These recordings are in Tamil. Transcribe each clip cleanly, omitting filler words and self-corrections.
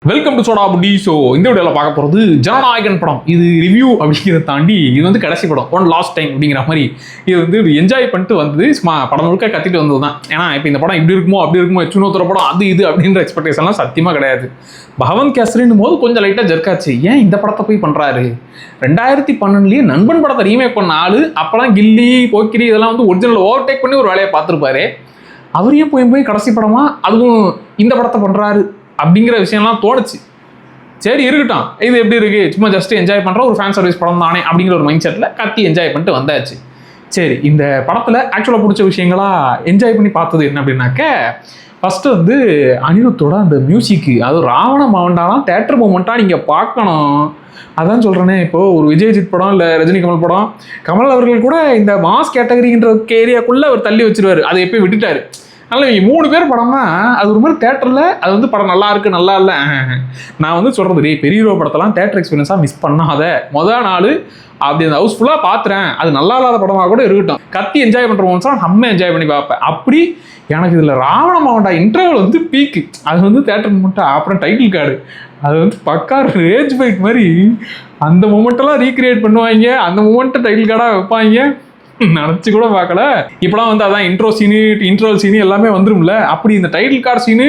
வெல்கம் டு சோடா புடி. ஸோ இந்த வீடியோவில் பார்க்க போகிறது ஜனநாயகன் படம். இது ரிவ்யூ அப்படிங்கிறத தாண்டி இது வந்து கடைசி படம், ஒன் லாஸ்ட் டைம் அப்படிங்கிற மாதிரி. இது வந்து என்ஜாய் பண்ணிட்டு வந்தது, சும்மா படம் முழுக்க கத்திட்டு வந்தது தான். ஏன்னா இப்போ இந்த படம் இப்படி இருக்குமோ அப்படி இருக்குமோ, சுனோத்தர படம் அது இது அப்படின்ற எக்ஸ்பெக்டேஷன்லாம் சத்தியமாக கிடையாது. பகவன் கேசரின் போது கொஞ்சம் லைட்டாக ஜர்க்காச்சு. ஏன் இந்த படத்தை போய் பண்ணுறாரு? 2012 நண்பன் படத்தை ரீமேக் பண்ண ஆளு, அப்போலாம் கில்லி போக்கிரி இதெல்லாம் வந்து ஒரிஜினல் ஓவர்டேக் பண்ணி ஒரு வேலையை பார்த்துருப்பாரு. அவரையே போய் கடைசி படமா அதுவும் இந்த படத்தை பண்ணுறாரு அப்படிங்கிற விஷயம்லாம் தோணுச்சு. சரி இருக்கட்டும், இது எப்படி இருக்கு, சும்மா ஜஸ்ட் என்ஜாய் பண்ணுற ஒரு ஃபேன் சர்வீஸ் படம் தானே அப்படிங்கிற ஒரு மைண்ட் செட்டில் கத்தி என்ஜாய் பண்ணிட்டு வந்தாச்சு. சரி, இந்த படத்தில் ஆக்சுவலாக பிடிச்ச விஷயங்களாக என்ஜாய் பண்ணி பார்த்தது என்ன அப்படின்னாக்க, ஃபஸ்ட்டு வந்து அனிருத்தோட அந்த மியூசிக்கு, அது ராவண மவண்டாலாம் தேட்டர் மூமெண்ட்டாக நீங்கள் பார்க்கணும். அதான் சொல்கிறேனே, இப்போது ஒரு விஜயஜித் படம் இல்லை ரஜினி கமல் படம், கமல் அவர்கள் கூட இந்த மாஸ் கேட்டகரின்ற ஏரியாக்குள்ளே அவர் தள்ளி வச்சிருவார், அதை எப்போயும் விட்டுட்டார். அதனால் இவங்க 3 பேர் படம்னா அது ஒரு மாதிரி தேட்டரில் அது வந்து படம் நல்லா இருக்குது நல்லா இல்லை. நான் வந்து சொல்கிறது, பெரிய ஹீரோ படத்தெல்லாம் தேட்டர் எக்ஸ்பீரியன்ஸாக மிஸ் பண்ணாத. மொதல் நாள் அப்படி அந்த ஹவுஸ்ஃபுல்லாக பார்த்துறேன், அது நல்லா இல்லாத படமாக கூட இருக்கட்டும், கத்தி என்ஜாய் பண்ணுற மோன்ஸ்லாம் நம்ம என்ஜாய் பண்ணி பார்ப்பேன். அப்படி எனக்கு இதில் ராவண மாவண்டா இன்டர்வல் வந்து பீக்கு, அது வந்து தேட்டர் மூமெண்ட்டாக. அப்புறம் டைட்டில் கார்டு, அது வந்து பக்கா ரேஜ் ஃபைட் மாதிரி அந்த மூமெண்ட்டெல்லாம் ரீக்ரியேட் பண்ணுவாங்க, அந்த மூமெண்ட்டை டைட்டில் கார்டாக வைப்பாங்க. நினச்சி கூட பார்க்கல. இப்போலாம் வந்து அதான் இன்ட்ரோ சீனு இன்ட்ரோல் சீனு எல்லாமே வந்துரும்ல, அப்படி இந்த டைட்டில் கார்டு சீனு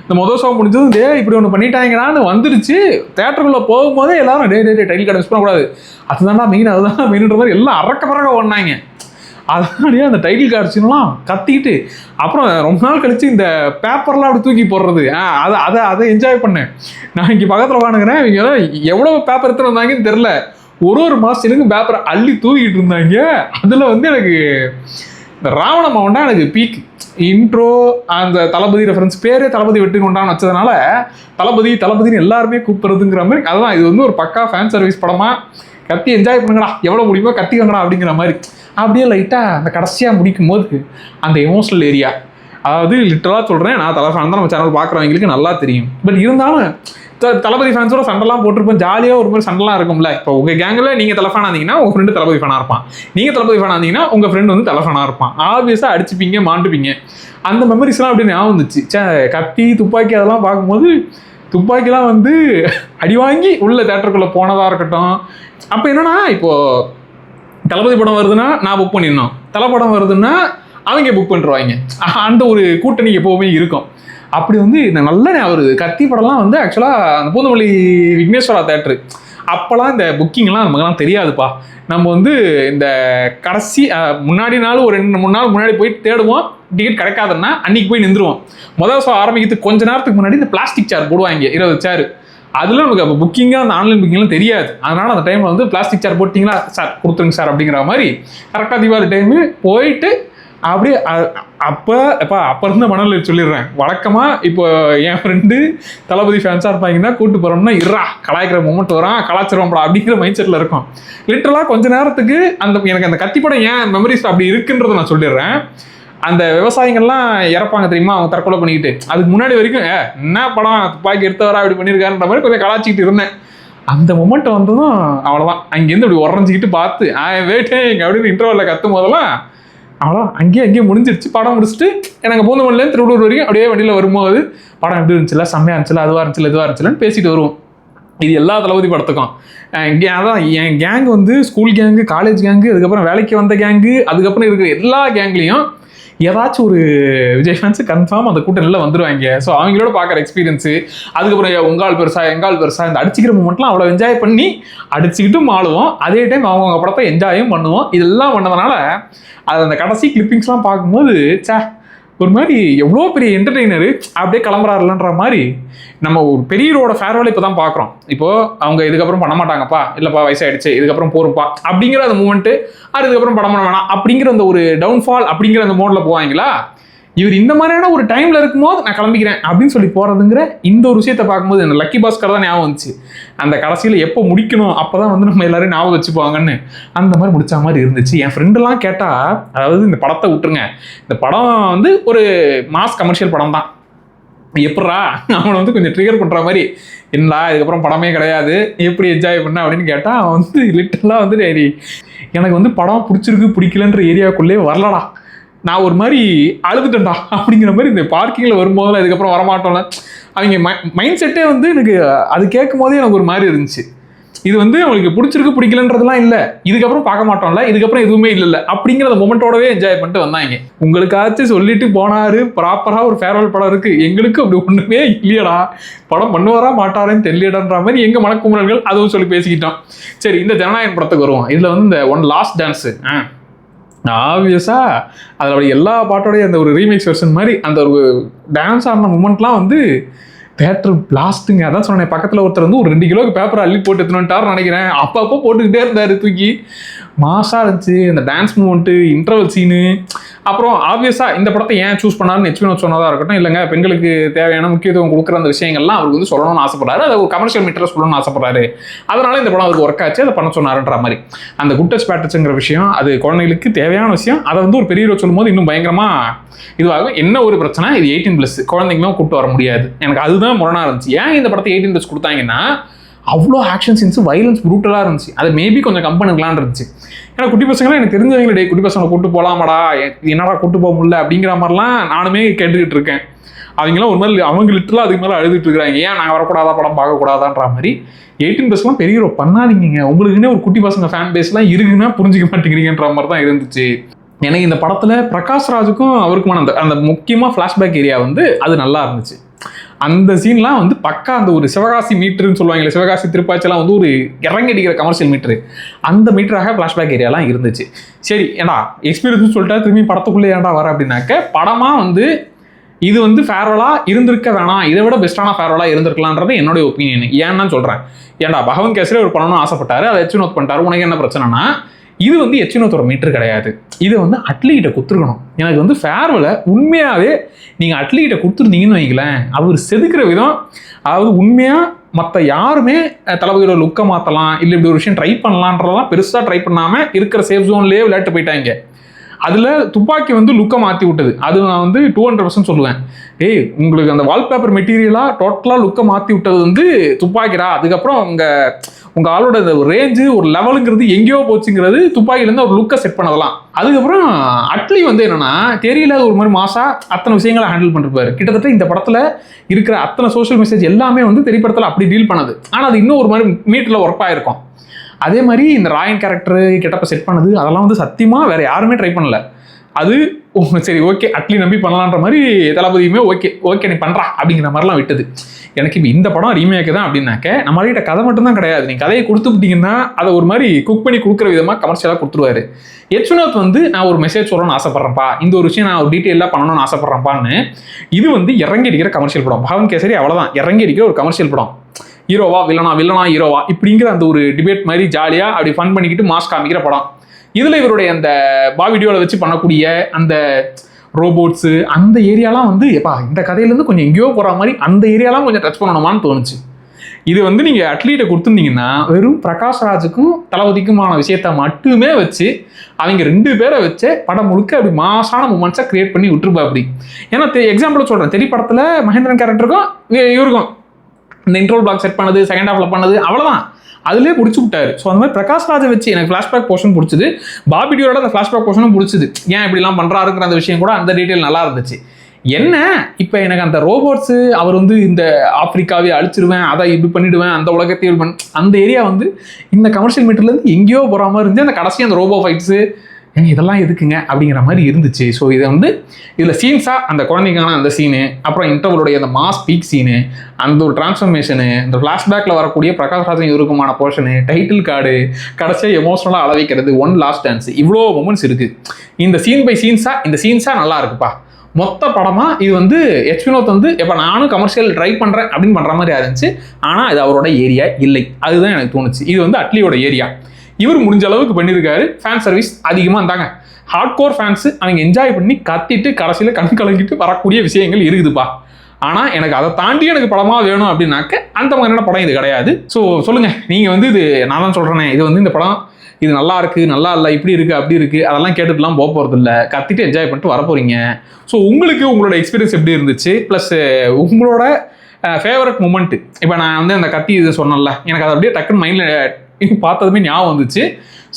இந்த மொதல் ஷோ முடிஞ்சது இப்படி ஒன்று பண்ணிட்டாங்கடான்னு வந்துருச்சு. தேட்டருக்குள்ளே போகும்போதே எல்லாரும் டைட்டில் கார்டு மிஸ் பண்ணக்கூடாது, அதுதான்டா மெயின், அதுதான் மெயின்ன்ற மாதிரி எல்லாம் அறக்க ஓடினாங்க. அதனாலேயே அந்த டைட்டில் கார்டு சீன்லாம் கத்திக்கிட்டு, அப்புறம் ரொம்ப நாள் கழிச்சு இந்த பேப்பர்லாம் அப்படி தூக்கி போடுறது, அதை என்ஜாய் பண்ணேன். நான் இங்கே பக்கத்தில் வாங்குறேன், இவங்க எவ்வளோ பேப்பர் எடுத்துகிட்டு வந்தாங்கன்னு தெரில, ஒரு மாதத்துக்கு பேப்பரை அள்ளி தூக்கிட்டு இருந்தாங்க. அதில் வந்து எனக்கு இந்த ராவண மவண்டா எனக்கு பீக். இன்ட்ரோ அந்த தளபதி ரெஃபரன்ஸ், பேரே தளபதி வெற்றி கொண்டான்னு வச்சதுனால தளபதின்னு எல்லாருமே கூப்பிட்றதுங்கிற மாதிரி. அதுதான் இது வந்து ஒரு பக்கா ஃபேன் சர்வீஸ் படமாக கத்தி என்ஜாய் பண்ணுங்கடா, எவ்வளோ முடியுமோ கத்திக்கங்கடா அப்படிங்கிற மாதிரி. அப்படியே லைட்டாக அந்த கடைசியாக முடிக்கும் போது அந்த எமோஷனல் ஏரியா, அதாவது லிட்டரலாக சொல்கிறேன், நான் தலை ஃபேன் தான், நம்ம சேனல் பார்க்குறவங்களுக்கு நல்லா தெரியும். பட் இருந்தாலும் தளபதி ஃபேன்ஸோட சண்டைலாம் போட்டிருப்போம், ஜாலியாக ஒரு மாதிரி சண்டைலாம் இருக்கும்ல. இப்போ உங்கள் கேங்கில் நீங்கள் தலை ஃபேனாக இருந்தீங்கன்னா உங்கள் ஃப்ரெண்டு தளபதி ஃபேனாக இருப்பான், நீங்கள் தளபதி ஃபேனாக இருந்தீங்கன்னா உங்கள் ஃப்ரெண்டு வந்து தலை ஃபேனாக இருப்பான். ஆப்வியஸாக அடிச்சுப்பீங்க மாட்டுப்பீங்க. அந்த மெமரிஸ்லாம் அப்படி ஞாபகம் வந்துச்சு. கத்தி துப்பாக்கி அதெல்லாம் பார்க்கும்போது, துப்பாக்கிலாம் வந்து அடி வாங்கி உள்ள தேட்டருக்குள்ளே போனதாக இருக்கட்டும். அப்போ என்னன்னா, இப்போது தளபதி படம் வருதுன்னா நான் புக் பண்ணிடணும், தலை படம் வருதுன்னா அவங்க புக் பண்ணிடுவாங்க, அந்த ஒரு கூட்டணி எப்போவுமே இருக்கும். அப்படி வந்து இந்த நல்ல ஒரு கத்தி படம்லாம் வந்து ஆக்சுவலாக அந்த பூந்தமல்லி விக்னேஸ்வரா தேட்ரு, அப்போலாம் இந்த புக்கிங்லாம் நமக்குலாம் தெரியாதுப்பா. நம்ம வந்து இந்த கடைசி முன்னாடி நாள் ஒரு 2-3 நாள் முன்னாடி போய் தேடுவோம், டிக்கெட் கிடைக்காதுன்னா அன்றைக்கி போய் நின்றுவோம். முதல் ஷோ ஆரம்பிக்கிறதுக்கு கொஞ்சம் நேரத்துக்கு முன்னாடி இந்த பிளாஸ்டிக் சேர் போடுவாங்க, 20 சேர். அதில் நமக்கு அப்போ புக்கிங்காக அந்த ஆன்லைன் புக்கிங்லாம் தெரியாது. அதனால் அந்த டைமில் வந்து பிளாஸ்டிக் சேர் போட்டிங்களா சார் கொடுத்துருங்க சார் அப்படிங்கிற மாதிரி கரெக்டாக தீபாவளி டைமு போயிட்டு அப்படியே அப்போ இருந்த மணலில் சொல்லிடுறேன். வழக்கமாக இப்போ என் ஃப்ரெண்டு தளபதி ஃபேன்ஸாக இருப்பாங்கன்னா கூப்பிட்டு போகிறோம்னா கலாய்க்கிற மூமெண்ட் வரான், கலாச்சிருவோம்டா அப்படிங்கிற மைண்ட் செட்டில் இருக்கும். லிட்டரலாக கொஞ்ச நேரத்துக்கு எனக்கு அந்த கத்திப்படம் ஏன் மெமரிஸ் அப்படி இருக்குன்றதை நான் சொல்லிடுறேன். அந்த விவசாயிகள்லாம் இறப்பாங்க தெரியுமா, அவங்க தற்கொலை பண்ணிக்கிட்டு, அதுக்கு முன்னாடி வரைக்கும் என்ன படம் துப்பாக்கி எடுத்தவரா அப்படி பண்ணியிருக்காருன்ற மாதிரி கொஞ்சம் கலாச்சிக்கிட்டு இருந்தேன். அந்த மொமெண்ட் வந்ததும் அவ்வளோதான், அங்கேருந்து அப்படி உடஞ்சிக்கிட்டு பார்த்து வெயிட்டிங் அப்படின்னு இன்டர்வலில் கத்தும் போதெல்லாம் அவ்வளோ அங்கேயே முடிஞ்சிருச்சு. படம் முடிச்சுட்டு எனக்கு பூந்தமல்லிலேருந்து திருவள்ளூர் வரைக்கும் அப்படியே வண்டியில் வரும்போது படம் எப்படி இருந்துச்சுல, செம்மையாக இருந்துச்சுல, அதுவாக இருந்துச்சுல இதுவாக இருந்துச்சுலன்னு பேசிட்டு வருவோம். இது எல்லா தளபதி படத்துக்கும். அதான் என் கேங்கு வந்து ஸ்கூல் கேங்கு, காலேஜ் கேங்கு, அதுக்கப்புறம் வேலைக்கு வந்த கேங்கு, அதுக்கப்புறம் இருக்கிற எல்லா கேங்லேயும் ஏதாச்சும் ஒரு விஜய் ஃபேன்ஸு கன்ஃபார்ம் அந்த கூட்டணியில் வந்துடுவாங்க. ஸோ அவங்களோட பார்க்குற எக்ஸ்பீரியன்ஸு, அதுக்கப்புறம் உங்கால் பெருசா எங்கால் பெருசா இந்த அடிச்சிக்கிற மூமெண்ட்லாம் அவ்வளோ என்ஜாய் பண்ணி அடிச்சுக்கிட்டும் ஆளுவோம், அதே டைம் அவங்க படத்தை என்ஜாயும் பண்ணுவோம். இதெல்லாம் பண்ணதுனால அது அந்த கடைசி கிளிப்பிங்ஸ்லாம் பார்க்கும்போது ஒரு மாதிரி எவ்வளோ பெரிய என்டர்டெய்னரு அப்படியே கிளம்புறாருலன்ற மாதிரி. நம்ம ஒரு பெரிய ஹீரோட ஃபேர்வெல் இப்போ தான் பார்க்குறோம். இப்போது அவங்க இதுக்கப்புறம் பண்ண மாட்டாங்கப்பா, இல்லைப்பா வயசாகிடுச்சு இதுக்கப்புறம் போருப்பா அப்படிங்கிற அந்த மூமெண்ட்டு, அதுக்கப்புறம் படம் பண்ண வேணாம் அப்படிங்கிற அந்த ஒரு டவுன்ஃபால் அப்படிங்கிற அந்த மோடில் போவாங்களா. இவர் இந்த மாதிரியான ஒரு டைமில் இருக்கும்போது நான் கிளம்பிக்கிறேன் அப்படின்னு சொல்லி போகிறதுங்கிற இந்த ஒரு விஷயத்தை பார்க்கும்போது எனக்கு லக்கி பாஸ்கர் தான் ஞாபகம் வந்துச்சு. அந்த கடைசியில் எப்போ முடிக்கணும் அப்போ தான் வந்து நம்ம எல்லாரும் ஞாபகம் வச்சுப்பாங்கன்னு அந்த மாதிரி முடிச்ச மாதிரி இருந்துச்சு. என் ஃப்ரெண்டுலாம் கேட்டால், அதாவது இந்த படத்தை விட்டுருங்க, இந்த படம் வந்து ஒரு மாஸ் கமர்ஷியல் படம் தான், எப்படா அவனை வந்து கொஞ்சம் ட்ரிகர் பண்ணுற மாதிரி, என்னடா இதுக்கப்புறம் படமே கிடையாது எப்படி என்ஜாய் பண்ண அப்படின்னு கேட்டால், அவன் வந்து லிட்டரலாக வந்து எனக்கு வந்து படம் பிடிச்சிருக்கு பிடிக்கலன்ற ஏரியாவுக்குள்ளே வரலடா, நான் ஒரு மாதிரி அழுதுட்டேன்டா அப்படிங்கிற மாதிரி இந்த பார்க்கிங்கில் வரும்போது அதுக்கப்புறம் வரமாட்டோம்ல அவங்க மைண்ட் செட்டே வந்து எனக்கு அது கேட்கும் போதே எனக்கு ஒரு மாதிரி இருந்துச்சு. இது வந்து அவங்களுக்கு பிடிச்சிருக்கு பிடிக்கலன்றதுலாம் இல்லை, இதுக்கப்புறம் பார்க்க மாட்டோம்ல, இதுக்கப்புறம் எதுவுமே இல்லை அப்படிங்கிற அந்த மொமெண்டோடவே என்ஜாய் பண்ணிட்டு வந்தாங்க. உங்களுக்காச்சும் சொல்லிட்டு போனாரு, ப்ராப்பராக ஒரு ஃபேர்வெல் படம் இருக்கு, எங்களுக்கு அப்படி ஒன்றுமே இல்லையடா, படம் பண்ணுவாரா மாட்டாரேன்னு தெரியலன்ற மாதிரி எங்கள் மனக்குமுறல்கள் அதுவும் சொல்லி பேசிக்கிட்டோம். சரி, இந்த ஜனநாயகன் படத்துக்கு வருவோம். இதில் வந்து இந்த ஒன் லாஸ்ட் டான்ஸு ஆப்வியஸாக அதில் எல்லா பாட்டோடைய அந்த ஒரு ரீமேக்ஸ் வெர்ஷன் மாதிரி அந்த ஒரு டான்ஸ் ஆடின மூமெண்ட்லாம் வந்து தேட்டர் பிளாஸ்ட்டுங்க. அதான் சொன்னேன், பக்கத்தில் ஒருத்தர் வந்து ஒரு 2 கிலோக்கு பேப்பர் அள்ளி போட்டு எடுத்துட்டார்னு நினைக்கிறேன். அப்பப்போ போட்டுக்கிட்டே இருந்தார் தூக்கி. மாசாக இருந்துச்சு இந்த டான்ஸ் மூமெண்ட்டு, இன்டர்வல் சீனு. அப்புறம் ஆப்வியஸாக இந்த படத்தை ஏன் சூஸ் பண்ணாருன்னு எச்வினோத் சொன்னதாக இருக்கட்டும், இல்லைங்க பெண்களுக்கு தேவையான முக்கியத்துவம் கொடுக்குற அந்த விஷயங்கள்லாம் அவருக்கு வந்து சொல்லணும்னு ஆசைப்படுறாரு, அதை ஒரு கமர்ஷியல் மீட்டரை சொல்லணும்னு ஆசைப்படுறாரு, அதனால இந்த படம் அவருக்கு ஒர்க் ஆச்சு, அதை பண்ண சொன்னாருன்ற மாதிரி. அந்த குட் டச் பேட் டச்ங்கிற விஷயம் அது குழந்தைகளுக்கு தேவையான விஷயம், அதை வந்து ஒரு பெரிய சொல்லும் போது இன்னும் பயங்கரமாக இதுவாகும். என்ன ஒரு பிரச்சனை, இது 18+ குழந்தைங்களும் கூப்பிட்டு வர முடியாது. எனக்கு அதுதான் முரணாக இருந்துச்சு. ஏன் இந்த படத்தை 18+ கொடுத்தாங்கன்னா அவ்வளோ ஆக்ஷன் சீன்ஸ், வைலன்ஸ் ப்ரூட்டலாக இருந்துச்சு. அது மேபி கொஞ்சம் கம்பெனிக்கலான் இருந்துச்சு. ஏன்னா குட்டி பசங்களாம் எனக்கு தெரிஞ்சவங்களே, குட்டி பசங்களை கூட்டு போகலாமாடா, என்னடா கூட்டு போக முடியல அப்படிங்கிற மாதிரிலாம் நானுமே கேட்டுக்கிட்டு இருக்கேன். அவங்களாம் ஒரு மாதிரி அவங்க லிட்டரலாக அதுக்கு மேலே அழுதுட்டு இருக்கிறாங்க, ஏன் நாங்கள் வரக்கூடாதா, படம் பார்க்கக்கூடாதான்ற மாதிரி. 18+லாம் பெரிய பண்ணாதீங்க, உங்களுக்குன்னே ஒரு குட்டி பசங்க ஃபேன் பேஸ்லாம் இருக்குன்னா புரிஞ்சிக்க மாட்டேங்கிறீங்கன்ற மாதிரி தான் இருந்துச்சு. எனக்கு இந்த படத்தில் பிரகாஷ் ராஜுக்கும் அவருக்குமான அந்த முக்கியமாக ஃப்ளாஷ்பேக் ஏரியா வந்து அது நல்லா இருந்துச்சு. அந்த சீன்லாம் வந்து பக்கா அந்த ஒரு சிவகாசி மீட்டருன்னு சொல்லுவாங்களே, சிவகாசி திருப்பாச்செல்லாம் வந்து ஒரு இறங்கி அடிக்கிற கமர்ஷியல் மீட்ரு, அந்த மீட்டராக ஃப்ளாஷ்பேக் ஏரியாலாம் இருந்துச்சு. சரி, ஏன்டா எக்ஸ்பீரியன்ஸ் சொல்லிட்டா திரும்பி படத்துக்குள்ளே ஏன்டா வர அப்படின்னாக்க, படமாக வந்து இது வந்து ஃபேர்வலாக இருந்திருக்க வேணாம், இதை விட பெஸ்ட்டான ஃபேர்வலாக இருந்திருக்கலான்றது என்னுடைய ஒப்பீனியன். ஏன்னா சொல்கிறேன், ஏன்டா பகவன் கேசரி ஒரு பண்ணணும்னு ஆசைப்பட்டாரு, அதை எச்வினோத் பண்ணிட்டாரு, உனக்கு என்ன பிரச்சனைனா இது வந்து எச்வினோத்தோட மீட்ரு கிடையாது, இதை வந்து அட்லிகிட்ட கொடுத்துருக்கணும். எனக்கு வந்து ஃபேர்வெலை உண்மையாகவே நீங்கள் அட்லிகிட்ட கொடுத்துருந்தீங்கன்னு வைங்களேன், அவர் செதுக்கிற விதம், அதாவது உண்மையாக மற்ற யாருமே தளபதியோட லுக்கை மாற்றலாம், இல்லை இப்படி ஒரு விஷயம் ட்ரை பண்ணலான்றதெல்லாம் பெருசாக ட்ரை பண்ணாமல் இருக்கிற சேஃப் ஜோன்லேயே விளையாட்டு போயிட்டாங்க. அதில் துப்பாக்கி வந்து லுக்கை மாற்றி விட்டது, அது நான் வந்து 200% சொல்லுவேன். உங்களுக்கு அந்த வால்பேப்பர் மெட்டீரியலாக டோட்டலாக லுக்கை மாற்றி விட்டது வந்து துப்பாக்கிடா. அதுக்கப்புறம் உங்கள் ஆளோட ரேஞ்சு ஒரு லெவலுங்கிறது எங்கேயோ போச்சுங்கிறது துப்பாக்கிலேருந்து ஒரு லுக்கை செட் பண்ணதெல்லாம். அதுக்கப்புறம் அட்லி வந்து என்னன்னா தெரியல, ஒரு மாதிரி மாசா அத்தனை விஷயங்களை ஹேண்டில் பண்ணிருப்பாரு. கிட்டத்தட்ட இந்த படத்தில் இருக்கிற அத்தனை சோஷியல் மெசேஜ் எல்லாமே வந்து திரைப்படத்தில் அப்படி டீல் பண்ணது. ஆனால் அது இன்னும் ஒரு மாதிரி மீட்டில் ஒர்க் ஆகிருக்கும். அதே மாதிரி இந்த ராயன் கேரக்டரு கெட்டப்ப செட் பண்ணது அதெல்லாம் வந்து சத்தியமாக வேறு யாருமே ட்ரை பண்ணல. அது சரி ஓகே அட்லி நம்பி பண்ணலான்ற மாதிரி தளபதியுமே ஓகே நீ பண்ணுறா அப்படிங்கிற மாதிரிலாம் விட்டது. எனக்கு இப்போ இந்த படம் ரீமேக்கு தான் அப்படின்னாக்க நம்மகிட்ட கதை மட்டும்தான் கிடையாது, நீங்கள் கதையை கொடுத்து விட்டீங்கன்னா அதை ஒரு மாதிரி குக் பண்ணி கொடுக்குற விதமாக கமர்ஷியலாக கொடுத்துருவாரு. எச்வினோத் வந்து நான் ஒரு மெசேஜ் சொல்லணும்னு ஆசைப்பட்றேன்ப்பா, இந்த ஒரு விஷயம் நான் ஒரு டீட்டெயிலாக பண்ணணும்னு ஆசைப்பட்றேன்ப்பான்னு. இது வந்து இறங்கி அடிக்கிற கமர்ஷியல் படம். பகவன் கேசரி அவ்வளோதான், இறங்கி அடிக்கிற ஒரு கமர்ஷியல் படம். ஹீரோவா வில்லனா ஹீரோவா இப்படிங்கிற அந்த ஒரு டிபேட் மாதிரி ஜாலியாக அப்படி ஃபன் பண்ணிக்கிட்டு மாஸ் காமிக்கிற படம். இதில் இவருடைய அந்த வீடியோவில் வச்சு பண்ணக்கூடிய அந்த ரோபோட்ஸு அந்த ஏரியாலாம் வந்து எப்பா இந்த கதையிலேருந்து கொஞ்சம் எங்கேயோ போகிற மாதிரி அந்த ஏரியாலாம் கொஞ்சம் டச் பண்ணணுமான்னு தோணுச்சு. இது வந்து நீங்கள் அட்லீட்டை கொடுத்துருந்தீங்கன்னா வெறும் பிரகாஷ் ராஜுக்கும் தளபதிக்குமான விஷயத்த மட்டுமே வச்சு அவங்க 2 பேரை வச்சு படம் முழுக்க அப்படி மாசான மூமெண்ட்ஸை கிரியேட் பண்ணி விட்டுருப்பா அப்படி. ஏன்னா எக்ஸாம்பிள் சொல்கிறேன், தெரி படத்தில் மகேந்திரன் கேரக்டருக்கும் இவருக்கும் இந்த இன்ட்ரோல் பிளாக் செட் பண்ணது, செகண்ட் ஹாஃப்ல பண்ணது அவ்வளோதான், அதுலேயே பிடிச்சி விட்டாரு. ஸோ அந்த மாதிரி பிரகாஷ் ராஜை வச்சு எனக்கு ஃப்ளாஷ்பேக் போர்ஷன் பிடிச்சது, பாபி டியோட அந்த ஃப்ளாஷ்பேக் போர்ஷனும் பிடிச்சது. ஏன் இப்படிலாம் பண்ணுறாருங்கிற அந்த விஷயம் கூட அந்த டீட்டெயில் நல்லா இருந்துச்சு. என்ன இப்போ எனக்கு அந்த ரோபோட்ஸு அவர் வந்து இந்த ஆப்பிரிக்காவே அழிச்சிருவேன், அதை இப்படி பண்ணிவிடுவேன், அந்த உலகத்தையும் அந்த ஏரியா வந்து இந்த கமர்ஷியல் மீட்டர்லேருந்து எங்கேயோ போகிற மாதிரி இருந்துச்சு. அந்த கடைசி அந்த ரோபோ ஃபைட்ஸு இதெல்லாம் எதுக்குங்க அப்படிங்கிற மாதிரி இருந்துச்சு. ஸோ இதை வந்து இதில் சீன்ஸாக அந்த குழந்தைக்கான அந்த சீனு, அப்புறம் இன்டர்வலுடைய அந்த மாஸ் பீக் சீனு, அந்த ஒரு டிரான்ஸ்ஃபர்மேஷனு, இந்த ஃப்ளாஷ்பேக்கில் வரக்கூடிய பிரகாஷ் ராஜன் இருக்குமான போர்ஷனு, டைட்டில் கார்டு, கடைசியாக எமோஷனலாக அளவைக்கிறது, ஒன் லாஸ்ட் டான்ஸ், இவ்வளோ மூமெண்ட்ஸ் இருக்குது. இந்த சீன் பை சீன்ஸாக இந்த சீன்ஸாக நல்லா இருக்குப்பா. மொத்த படமாக இது வந்து எச்வினோத் வந்து எப்போ நானும் கமர்ஷியல் ட்ரை பண்ணுறேன் அப்படின்னு பண்ணுற மாதிரி இருந்துச்சு. ஆனால் இது அவரோட ஏரியா இல்லை, அதுதான் எனக்கு தோணுச்சு. இது வந்து அட்லியோட ஏரியா. இவர் முடிஞ்ச அளவுக்கு பண்ணியிருக்காரு. ஃபேன் சர்வீஸ் அதிகமாக இருந்தாங்க, ஹார்ட் கோர் ஃபேன்ஸு அவங்க என்ஜாய் பண்ணி கத்திட்டு கடைசியில் கண் கலங்கிட்டு வரக்கூடிய விஷயங்கள் இருக்குதுப்பா. ஆனால் எனக்கு அதை தாண்டி எனக்கு படமாக வேணும் அப்படின்னாக்க அந்த மாதிரியான படம் இது கிடையாது. ஸோ சொல்லுங்கள் நீங்கள் வந்து இது நான் தான் சொல்கிறேனே, இது வந்து இந்த படம் இது நல்லா இருக்குது நல்லா இல்லை இப்படி இருக்குது அப்படி இருக்குது அதெல்லாம் கேட்டுட்டுலாம் போக போகிறது இல்லை, கத்திட்டு என்ஜாய் பண்ணிட்டு வரப்போகிறீங்க. ஸோ உங்களுக்கு உங்களோட எக்ஸ்பீரியன்ஸ் எப்படி இருந்துச்சு, ப்ளஸ் உங்களோட ஃபேவரட் மூமெண்ட்டு. இப்போ நான் வந்து அந்த கத்தி இது சொன்னேன்ல, எனக்கு அது அப்படியே டக்குன்னு மைண்டில் பார்த்ததுமே ஞாபகம் வந்துச்சு.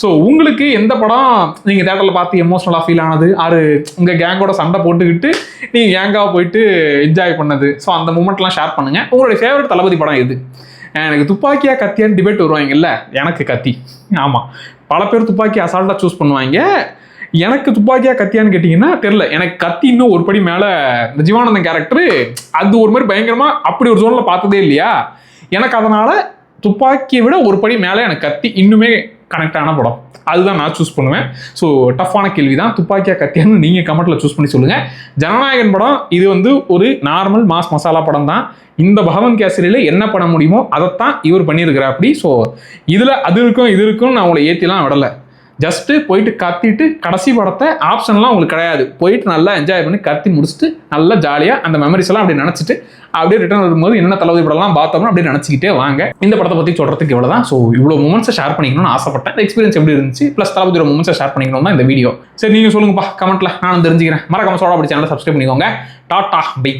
ஸோ உங்களுக்கு எந்த படம் நீங்கள் தேட்டரில் பார்த்து எமோஷனலாக ஃபீல் ஆனது, ஆறு உங்கள் கேங்கோட சண்டை போட்டுக்கிட்டு நீங்கள் கேங்காக போயிட்டு என்ஜாய் பண்ணது, ஸோ அந்த மூமெண்ட்லாம் ஷேர் பண்ணுங்கள். உங்களுடைய ஃபேவரட் தளபதி படம் எது? எனக்கு துப்பாக்கியா கத்தியான்னு டிபேட் வருவாங்கல்ல, எனக்கு கத்தி. ஆமாம், பல பேர் துப்பாக்கி அசால்ட்டாக சூஸ் பண்ணுவாங்க. எனக்கு துப்பாக்கியா கத்தியான்னு கேட்டிங்கன்னா தெரில. எனக்கு கத்தி இன்னும் ஒரு படி மேலே, இந்த ஜீவானந்தன் கேரக்டரு அது ஒரு மாதிரி பயங்கரமாக அப்படி ஒரு ஜோனில் பார்த்ததே இல்லையா, எனக்கு அதனால் துப்பாக்கியை விட ஒரு படி மேலே எனக்கு கத்தி இன்னுமே கனெக்ட் ஆன படம். அதுதான் நான் சூஸ் பண்ணுவேன். ஸோ டஃப்பான கேள்வி தான், துப்பாக்கியா கத்தியான்னு நீங்கள் கமெண்ட்டில் சூஸ் பண்ணி சொல்லுங்கள். ஜனநாயகன் படம் இது வந்து ஒரு நார்மல் மாஸ் மசாலா படம் தான். இந்த பகவன் கேசரியில் என்ன பண்ண முடியுமோ அதைத்தான் இவர் பண்ணியிருக்கிறார் அப்படி. ஸோ இதில் அது இருக்கும் இது இருக்குன்னு நான் உங்களை ஏற்றிலாம் விடலை. ஜஸ்ட்டு போயிட்டு கத்திட்டு கடைசி படத்தை ஆப்ஷன்லாம் உங்களுக்கு கிடையாது. போயிட்டு நல்லா என்ஜாய் பண்ணி கத்தி முடிச்சுட்டு நல்லா ஜாலியாக அந்த மெமரிஸ் எல்லாம் அப்படி நினச்சிட்டு அப்படியே ரிட்டர்ன் வரும்போது என்ன தளபதி படம்லாம் பார்த்தோம்னா அப்படியே நினச்சிக்கிட்டே வாங்க. இந்த படத்தை பற்றி சொல்கிறதுக்கு இவ்வளோ தான். ஸோ இவ்வளோ மூமெண்ட்ஸை ஷேர் பண்ணிக்கணும்னு ஆசைப்பட்டேன். இந்த எக்ஸ்பீரியன்ஸ் எப்படி இருந்துச்சு ப்ளஸ் தளபதியோட மூமெண்ட்ஸை ஷேர் பண்ணிக்கணும் தான் இந்த வீடியோ. சரி, நீங்கள் சொல்லுங்கப்பா கமெண்ட்டில், நான் தெரிஞ்சுக்கிறேன். மறக்காம சோடா அப்படி சேனலை சப்ஸ்கிரைப் பண்ணிக்கோங்க. Tata by.